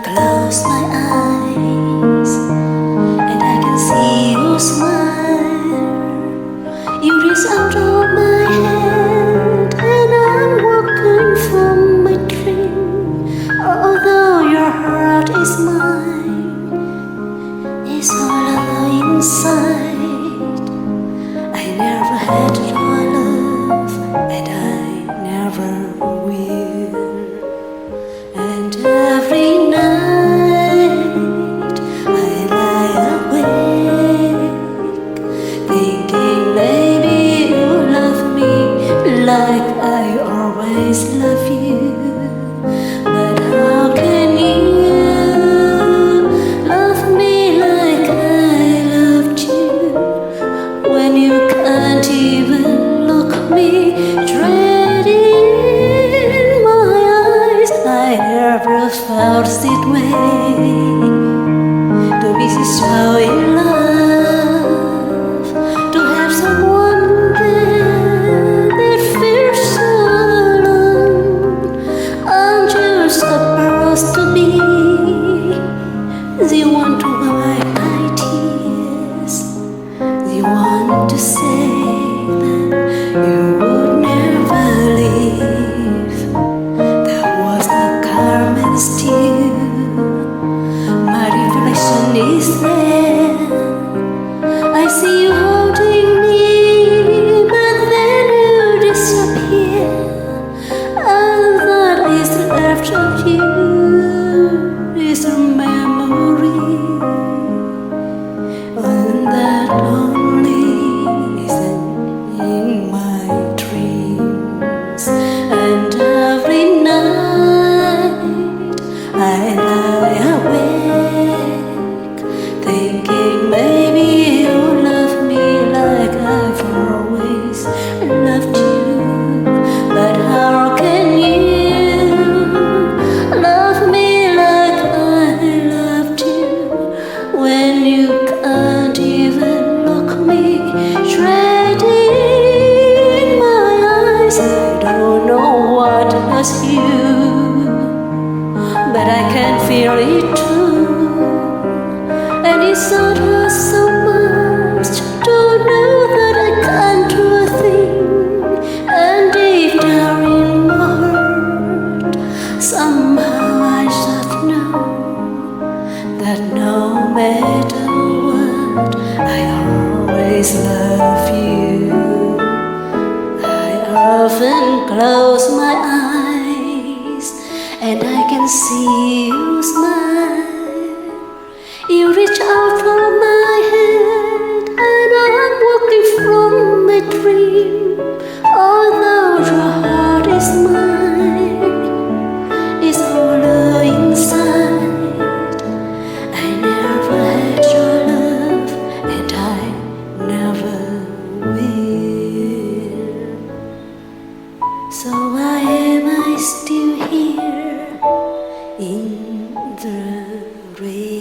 Close my eyes and I can see you smile. You reach out of my hand and I'm walking from my dream. Although your heart is mine, it's all alone inside. I never had your love and I never will. And every night I lie awake, thinking maybe you love me like I always love you. But how can you love me like I loved you when you can't even look me straight in my eyes? I never felt that way, to be so in love, to have someone there that feels so alone. I'm just supposed to be the one to wipe my tears, the one to say that you would never leave. That was the garment still, my reflection is there. I see you holding me, but then you disappear. All that is left of you is a memory, and that lonely isn't in my dreams. And every night I lie awake, thinking maybe you love me like I've always loved you. But how can you love me like I loved you when you can't even look me straight in my eyes? I don't know what has you, but I can feel it too. And it's not so much to know that I can't do a thing. And deep down in my heart, somehow I just know that no matter what, I always love you. I often close my eyes and I can see you smile. You reach out for my hand and I'm walking from my dream. Although your heart is mine, it's all inside. I never had your love and I never will. So why am I still here in the rain?